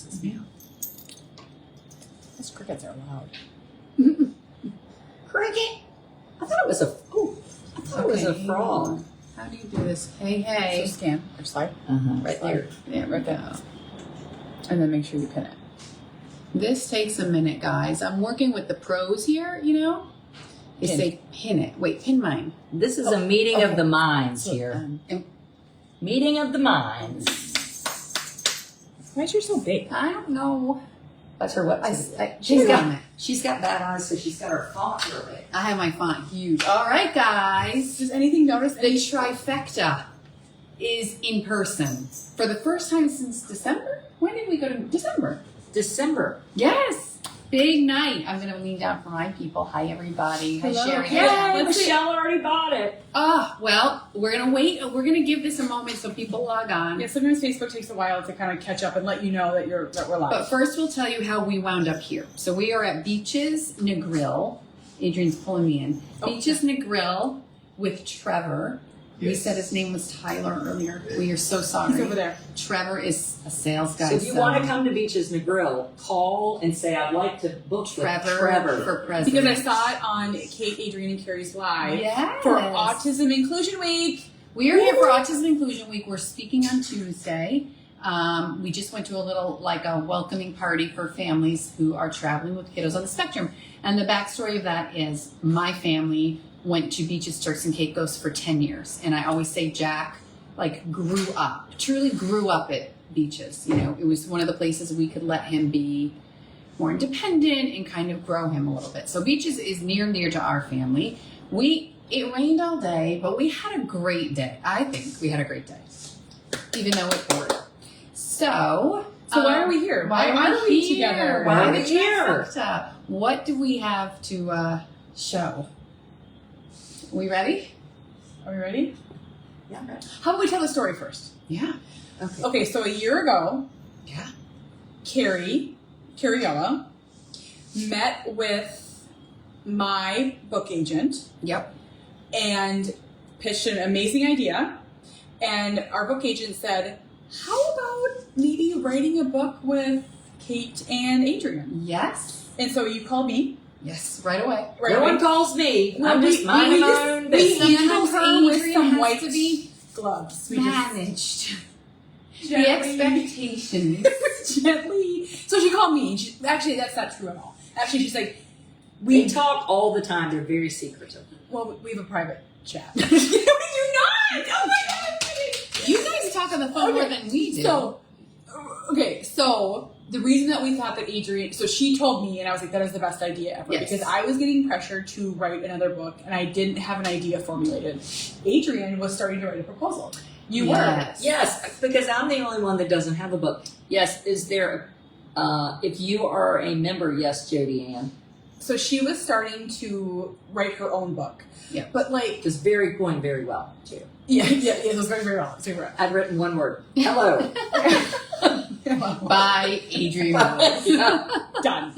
stresses me out. Those crickets are loud. Cricket. I thought it was a. Oh, I thought it was a frog. How do you do this? Hey. So scan or slide. Right there. Yeah, right there. And then make sure you pin it. This takes a minute, guys. I'm working with the pros here, you know. They say pin it. Wait, pin mine. This is a meeting of the minds here. Meeting of the minds. Why is yours so big? I don't know. That's her website. She's got bad eyes, so she's got her font real big. I have my font huge. All right, guys. Does anything notice? The trifecta is in person for the first time since December. When did we go to December? December. Yes. Big night. I'm going to lean down for my people. Hi, everybody. Hi, Hello. Sherry. Yay, Michelle already bought it. Well, we're going to wait. We're going to give this a moment so people log on. Yeah, sometimes Facebook takes a while to kind of catch up and let you know that we're live. But first, we'll tell you how we wound up here. So we are at Beaches Negril. Adrian's pulling me in. Beaches Negril with Trevor. He said his name was Tyler earlier. We are so sorry. He's over there. Trevor is a sales guy. So if you want to come to Beaches Negril, call and say, I'd like to book Trevor for president. Because I saw it on Kate, Adrian, and Carrie's live Yes. for Autism Inclusion Week. We are here for Autism Inclusion Week. We're speaking on Tuesday. We just went to a little, like a welcoming party for families who are traveling with kiddos on the spectrum. And the backstory of that is my family went to Beaches, Turks and Caicos for 10 years. And I always say Jack, truly grew up at Beaches. You know, it was one of the places we could let him be more independent and kind of grow him a little bit. So Beaches is near and dear to our family. It rained all day, but we had a great day. I think we had a great day, even though it poured. So why are we here? Why are we together? Why are we here? What do we have to show? Are we ready? Are we ready? Yeah. How about we tell the story first? Yeah. Okay, so a year ago, Carrie Cariello met with my book agent. Yep. And pitched an amazing idea. And our book agent said, how about maybe writing a book with Kate and Adrian? Yes. And so you called me. Yes, right away. No one calls me. I'm just minding my own business. We handled her with Adrian some has white to be gloves. managed. The expectations. Gently. So she called me. Actually, that's not true at all. Actually, she's like, we talk all the time. They're very secretive. Well, we have a private chat. No, we do not. Oh my God. You guys talk on the phone more than we do. So the reason that we thought that Adrian, so she told me, and I was like, that is the best idea ever. Yes. Because I was getting pressured to write another book, and I didn't have an idea formulated. Adrian was starting to write a proposal. You were. Yes, because I'm the only one that doesn't have a book. Yes, is there, if you are a member, yes, Jody Ann. So she was starting to write her own book. Yeah. But like. It's going very well, too. Yeah, it was very, very well. Very well. I'd written one word. Hello. By Adrian. Done.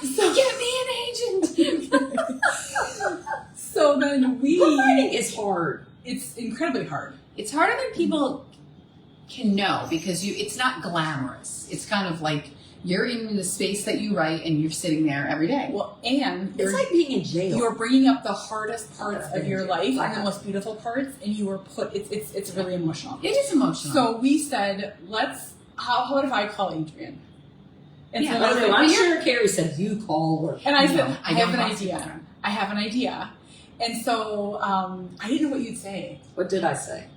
So get me an agent. So then writing is hard. It's incredibly hard. It's harder than people can know because it's not glamorous. It's kind of like you're in the space that you write and you're sitting there every day. Well, and it's like being in jail. You're bringing up the hardest parts of your life and the most beautiful parts, and you were put. It's really emotional. It is emotional. So we said, how about if I call Adrian? And Yeah, so I'm sure Carrie said you call her. And I said, No, I have an idea. I have an idea. And so I didn't know what you'd say. What did I say?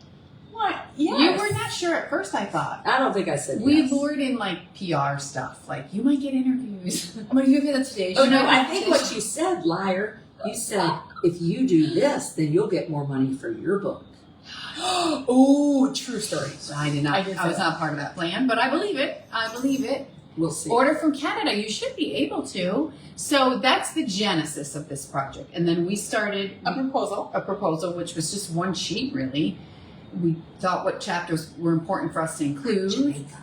What? Yes. You were not sure at first, I thought. I don't think I said We yes. lured in like PR stuff. Like, you might get interviews. I'm going to give you that today. Oh, no, I think what you said, liar, you said, if you do this, then you'll get more money for your book. Oh, true story. I did not. I was not part of that plan, but I believe it. We'll see. Order from Canada. You should be able to. So that's the genesis of this project. And then we started a proposal, which was just one sheet, really. We thought what chapters were important for us to include. Jamaica.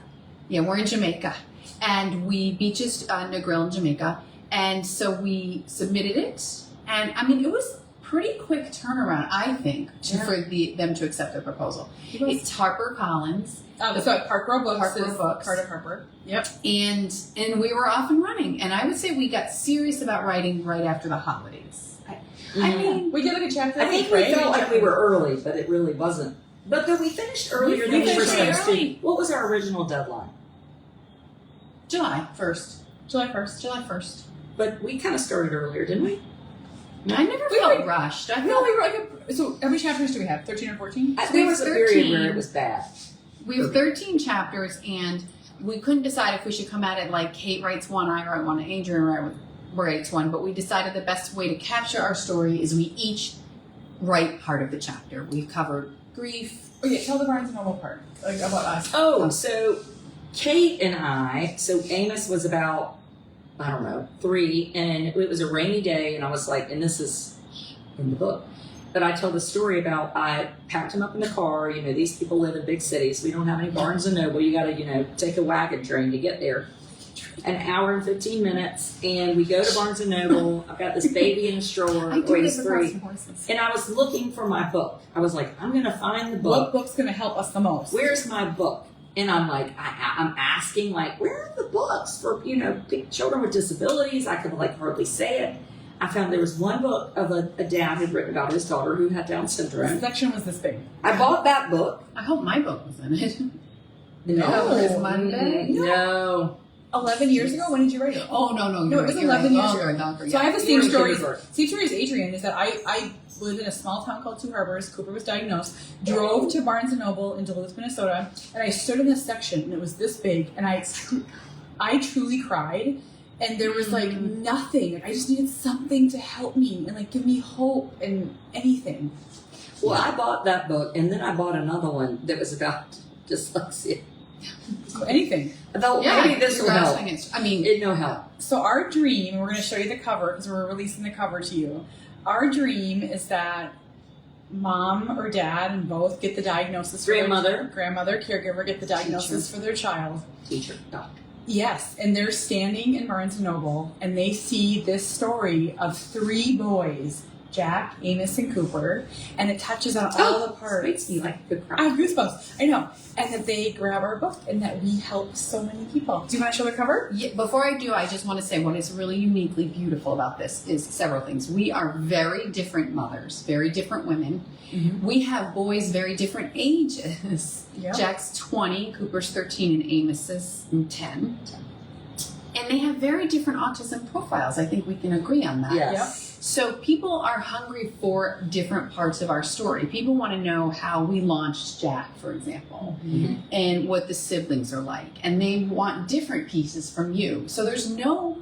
Yeah, we're in Jamaica. And Beaches Negril in Jamaica. And so we submitted it. And I mean, it was pretty quick turnaround, I think, for them to accept the proposal. It's HarperCollins. So Parker Books Harper is Books. part of Harper. Yep. And we were off and running. And I would say we got serious about writing right after the holidays. I mean, we did like a chapter. I think we felt like we were early, but it really wasn't. But then we finished earlier than we were supposed to. What was our original deadline? July 1st. July 1st. July 1st. But we kind of started earlier, didn't we? I never felt rushed. I No, felt we were like so how many chapters do we have? 13 or 14? There was a period where it was bad. We have 13 chapters, and we couldn't decide if we should come at it like Kate writes one, I write one, Adrian writes one, but we decided the best way to capture our story is we each write part of the chapter. We covered grief. Oh yeah, tell the Barnes and Noble part, like about us. Oh, so Kate and I, so Amos was about, I don't know, 3, and it was a rainy day, and I was like, and this is in the book, but I tell the story about I packed him up in the car. You know, these people live in big cities. We don't have any Barnes and Noble. You got to, take a wagon train to get there. An hour and 15 minutes, and we go to Barnes and Noble. I've got this baby in a stroller. I do He's this 3. And I was looking for my book. I was like, I'm going to find the What book. book's going to help us the most? Where's my book? And I'm like, I'm asking, like, where are the books for, children with disabilities? I could, hardly say it. I found there was one book of a dad had written about his daughter who had Down The syndrome. section was this big. I bought that book. I hope my book was in it. No. It was Monday. No. 11 years ago? When did you write it? Oh, no. No, it was 11 years ago. Longer, So I have the You same were in story. kindergarten. Same story as Adrian is that I lived in a small town called Two Harbors. Cooper was diagnosed. Drove to Barnes and Noble in Duluth, Minnesota, and I stood in this section, and it was this big, and I truly cried. And there was nothing. I just needed something to help me and give me hope and anything. Well, I bought that book, and then I bought another one that was about dyslexia. So anything. Though maybe this will help. It no help. So our dream, and we're going to show you the cover because we're releasing the cover to you. Our dream is that mom or dad and both get the diagnosis. Grandmother, caregiver get the diagnosis for their child. Teacher, doctor. Yes, and they're standing in Barnes and Noble, and they see this story of 3 boys, Jack, Amos, and Cooper, and it touches on all the parts. Makes me like a good cry. I have goosebumps. I know. And that they grab our book, and that we help so many people. Do you want to show the cover? Yeah, before I do, I just want to say what is really uniquely beautiful about this is several things. We are very different mothers, very different women. Mm-hmm. We have boys very different ages. Yep. Jack's 20, Cooper's 13, and Amos is 10. And they have very different autism profiles. I think we can agree on that. Yes. So people are hungry for different parts of our story. People want to know how we launched Jack, for example, and what the siblings are like. And they want different pieces from you. So there's no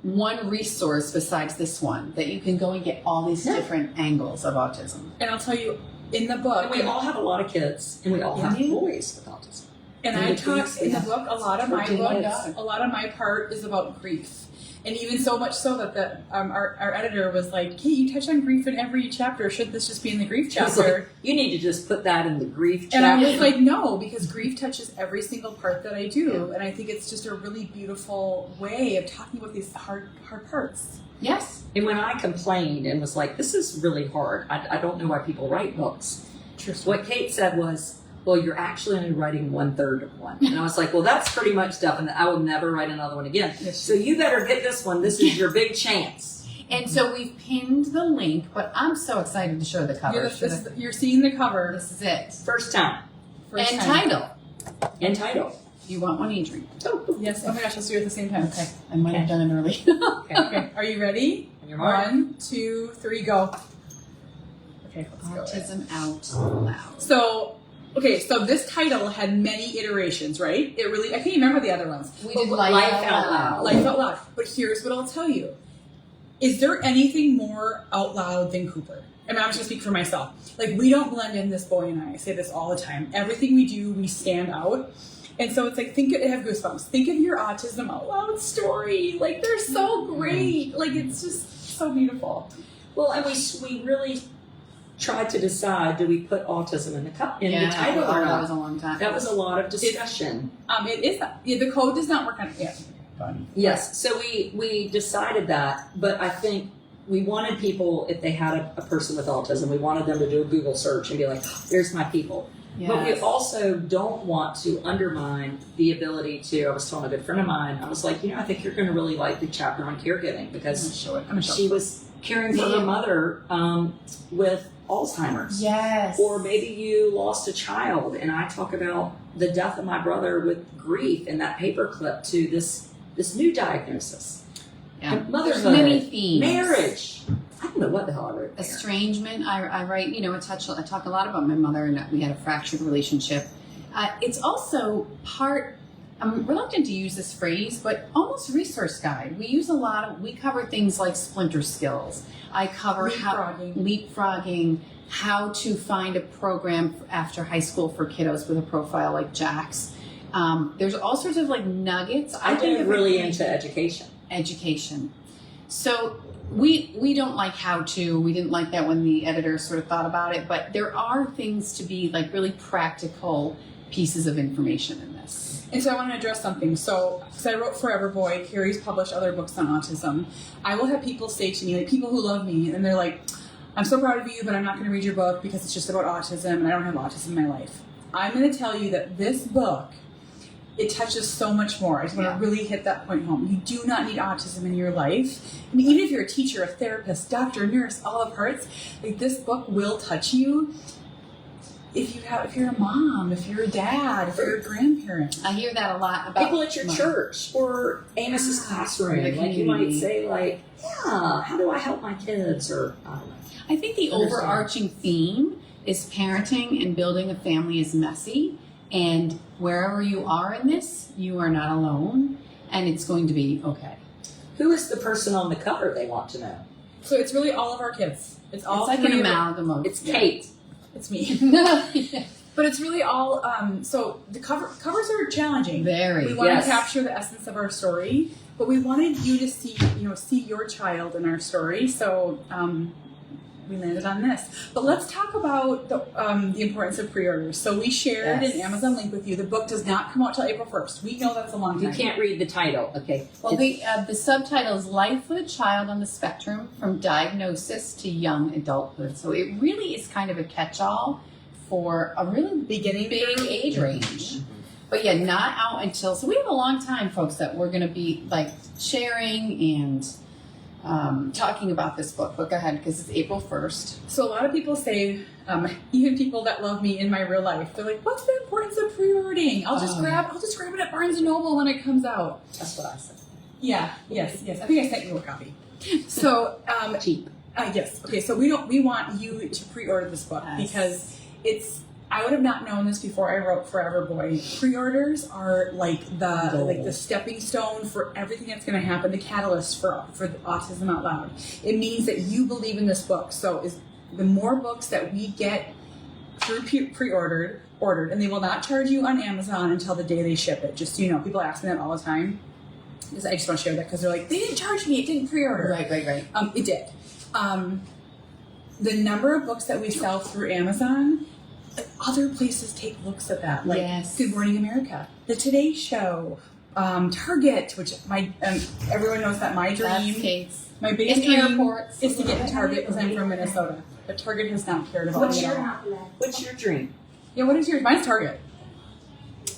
one resource besides this one that you can go and get all these different angles of autism. And I'll tell you, in the book... And we all have a lot of kids, and we all have boys with autism. And I talk in the book, a lot of my part is about grief. And even so much so that our editor was like, hey, you touch on grief in every chapter. Should this just be in the grief chapter? Like, you need to just put that in the grief chapter. And I was like, no, because grief touches every single part that I do. Yeah. And I think it's just a really beautiful way of talking about these hard parts. Yes. And when I complained and was like, this is really hard, I don't know why people write books. What Kate said was, well, you're actually only writing 1/3 of one. And I was like, well, that's pretty much definite. I will never write another one again. So you better get this one. This is your big chance. And so we've pinned the link, but I'm so excited to show the cover. You're seeing the cover. This is it. First time. Title. And title. You want one, Adrian? Oh, yes. Oh my gosh, let's do it at the same time. Okay. I might have done it early. Okay. Are you ready? On your mark. 1, 2, 3, go. Okay, let's go. Autism Out Loud. So this title had many iterations, right? I can't remember the other ones. We did Life Out Loud. Life Out Loud. But here's what I'll tell you. Is there anything more out loud than Cooper? I mean, I'm just going to speak for myself. We don't blend in, this boy and I say this all the time. Everything we do, we stand out. And so it's I have goosebumps. Think of your Autism Out Loud story. They're so great. It's just so beautiful. Well, and we really tried to decide, do we put autism in the title or not? That was a long time. That was a lot of discussion. It is. The code does not work on it. Yeah. Yes. So we decided that, but I think we wanted people, if they had a person with autism, we wanted them to do a Google search and be like, there's my people. Yes. But we also don't want to undermine the ability to, I was telling a good friend of mine, I was like, I think you're going to really like the chapter on caregiving because she was caring for her mother with Alzheimer's. Yes. Or maybe you lost a child, and I talk about the death of my brother with grief and that paperclip to this new diagnosis. Yeah. And motherhood, There's many themes. marriage. I don't know what the hell I wrote there. Estrangement. I write, I talk a lot about my mother and that we had a fractured relationship. It's also part, I'm reluctant to use this phrase, but almost resource guide. We use we cover things like splinter skills. I cover leapfrogging, how to find a program after high school for kiddos with a profile like Jack's. There's all sorts of nuggets. I think really into education. So we don't like how to. We didn't like that when the editor sort of thought about it, but there are things to be really practical pieces of information in this. And so I want to address something. So, because I wrote Forever Boy, Carrie's published other books on autism. I will have people say to me, people who love me, and they're like, I'm so proud of you, but I'm not going to read your book because it's just about autism and I don't have autism in my life. I'm going to tell you that this book, it touches so much more. I just want to really hit that point home. You do not need autism in your life. I mean, even if you're a teacher, a therapist, doctor, nurse, all the parts, this book will touch you. If you're a mom, if you're a dad, if you're a grandparent. I hear that a lot about people at your church or Amos's classroom. You might say how do I help my kids? Or I don't know. I think the overarching theme is parenting and building a family is messy. And wherever you are in this, you are not alone, and it's going to be okay. Who is the person on the cover they want to know? So it's really all of our kids. It's all like an amalgam of. It's Kate. It's me. But it's really all, so the covers are challenging. Very. We want to capture the essence of our story, but we wanted you to see your child in our story. So we landed on this. But let's talk about the importance of pre-orders. So we shared an Amazon link with you. The book does not come out till April 1st. We know that's a long time. You can't read the title. Okay. Well, the subtitle is Life with a Child on the Spectrum from Diagnosis to Young Adulthood. So it really is kind of a catch-all for a really big age range. But not out until, so we have a long time, folks, that we're going to be sharing and talking about this book. But go ahead, because it's April 1st. So a lot of people say, even people that love me in my real life, they're like, what's the importance of pre-ordering? I'll just grab it at Barnes & Noble when it comes out. That's what I said. Yeah, yes. I think I sent you a copy. So, cheap. Yes. Okay, so we want you to pre-order this book because I would have not known this before I wrote Forever Boy. Pre-orders are the stepping stone for everything that's going to happen, the catalyst for Autism Out Loud. It means that you believe in this book. So the more books that we get through pre-ordered, and they will not charge you on Amazon until the day they ship it. Just so you know, people ask me that all the time. I just want to share that because they're like, they didn't charge me, it didn't pre-order. Right. It did. The number of books that we sell through Amazon, other places take looks at that, Good Morning America, The Today Show, Target, which everyone knows that my dream, my biggest dream is to get to Target because I'm from Minnesota, but Target has not cared about me at all. What's your dream? Yeah, what is yours? Mine's Target.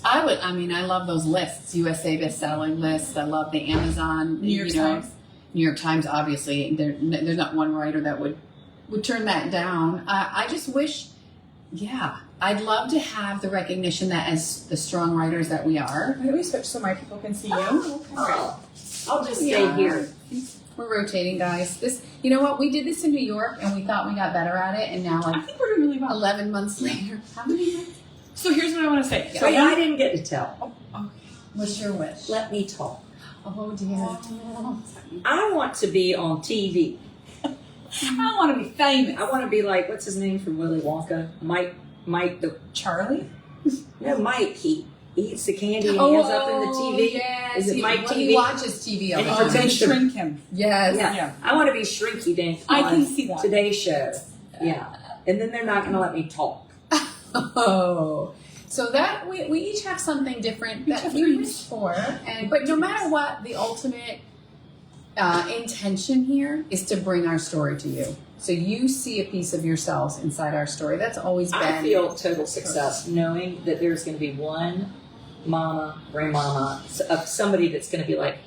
I love those lists, USA best-selling lists. I love the Amazon, New York Times. New York Times, obviously. There's not one writer that would turn that down. I just wish, I'd love to have the recognition that as the strong writers that we are. Why don't we switch so my people can see you? Oh, I'll just stay here. We're rotating, guys. You know what? We did this in New York, and we thought we got better at it, and now, I think we're doing really well. 11 months later. How many months? So here's what I want to say. So I didn't get to tell. Okay. What's your wish? Let me talk. Oh, dear. I want to be on TV. I want to be famous. I want to be like, what's his name from Willy Wonka? Mike the Charlie? No, Mike. He eats the candy and he ends up in the TV. Yes. Is it Mike TV? He watches TV all the time. They shrink him. Yes. Yeah. I want to be Shrinky Dink I on can see that. Today's Show. Yeah. And then they're not going to let me talk. Oh. So that we each have something different that we wish for, but no matter what, the ultimate intention here is to bring our story to you. So you see a piece of yourselves inside our story. That's always been. I feel total success knowing that there's going to be one mama, grandmama, of somebody that's going to be like,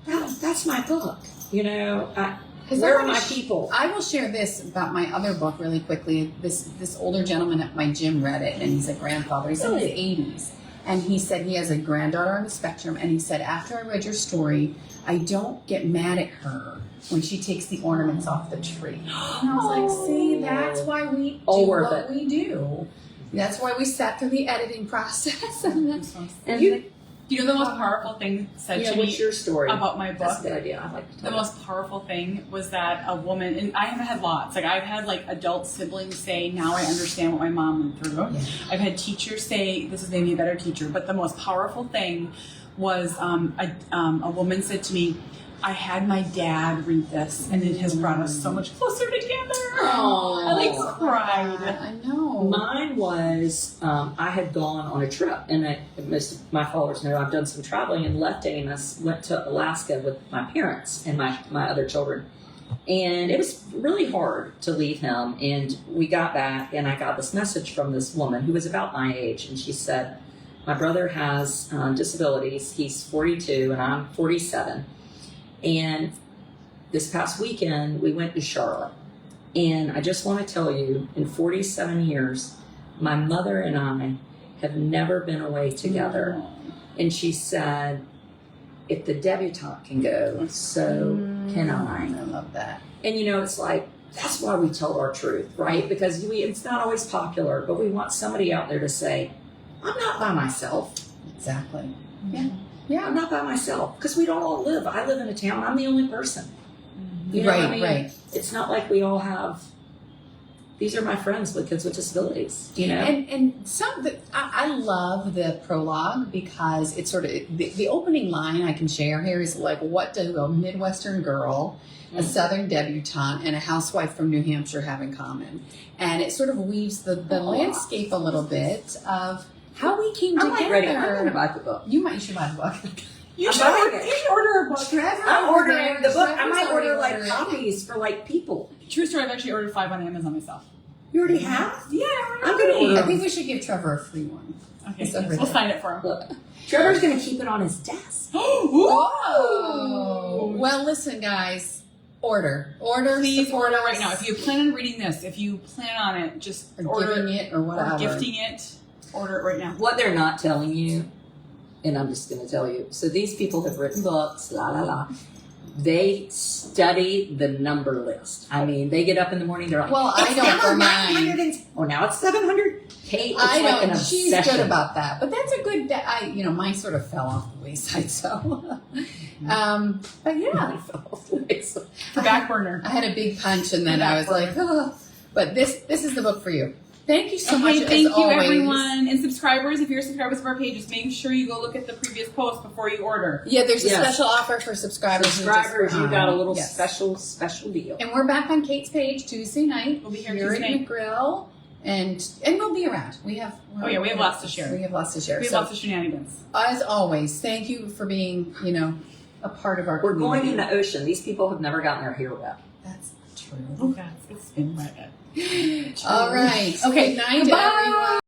that's my book. You know, where are my people? I will share this about my other book really quickly. This older gentleman at my gym read it, and he's a grandfather. He's in his 80s. And he said he has a granddaughter on the spectrum, and he said, after I read your story, I don't get mad at her when she takes the ornaments off the tree. And I was like, see, that's why we do what we do. That's why we sat through the editing process. You know the most powerful thing said to me what's your story about my book? That's a good idea. I like to The most powerful thing was that a woman, and I haven't had lots. Like I've had like adult siblings say, "Now I understand what my mom went through." Yeah. I've had teachers say, "This has made me a better teacher." But the most powerful thing was a woman said to me, "I had my dad read this, and it has brought us so much closer together." Oh, I like cried. I know. Mine was I had gone on a trip, and most of my followers know I've done some traveling and left Amos, went to Alaska with my parents and my other children. And it was really hard to leave him. And we got back, and I got this message from this woman who was about my age, and she said, my brother has disabilities. He's 42, and I'm 47. And this past weekend, we went to Charlotte. And I just want to tell you, in 47 years, my mother and I have never been away together. And she said, if the debutante can go, so can I. I love that. And you know, it's like, that's why we tell our truth, right? Because it's not always popular, but we want somebody out there to say, I'm not by myself. Exactly. Yeah, I'm not by myself. Because we don't all live. I live in a town. I'm the only person. You know right, what I mean? right. It's not like we all have, these are my friends with kids with disabilities, you know? And I love the prologue because it's sort of, the opening line I can share here is like, what do a Midwestern girl, a Southern debutante, and a housewife from New Hampshire have in common? And it sort of weaves the landscape a little bit of how we came together. I'm ready. I'm going to buy the book. You should buy the book. You should order a book. I'm ordering the book. I might order like copies for like people. True story, I've actually ordered 5 on Amazon myself. You already have? Yeah, I'm going to order. I think we should give Trevor a free one. Okay, we'll sign it for him. Look, Trevor's going to keep it on his desk. Oh! Well, listen, guys. Order. Please support order us. right now. If you plan on reading this, if you plan on it, just order giving it or whatever. Or gifting it, order it right now. What they're not telling you, and I'm just going to tell you. So these people have written books, They study the number list. I mean, they get up in the morning, they're like, well, I don't for mine. Oh, now it's 700. Kate, it's I like know, an she's obsession. good about that. But that's a good, mine sort of fell off the wayside, so. But yeah. For back burner. I had a big punch and then I was like, oh. But this is the book for you. Thank you so much. Thank you, always. everyone. And subscribers, if you're subscribers of our page, just make sure you go look at the previous post before you order. Yeah, there's a special offer for subscribers. You got a little special deal. And we're back on Kate's page Tuesday night. We'll be here Tuesday Tuesday. at McGrill. And we'll be around. We have lots to share. We have lots to share. We have lots of shenanigans. As always, thank you for being, a part of our We're community. going in the ocean. These people have never gotten their hair wet. That's true. Oh, God, it's been wet. All right. Okay. Good night, Bye. everyone.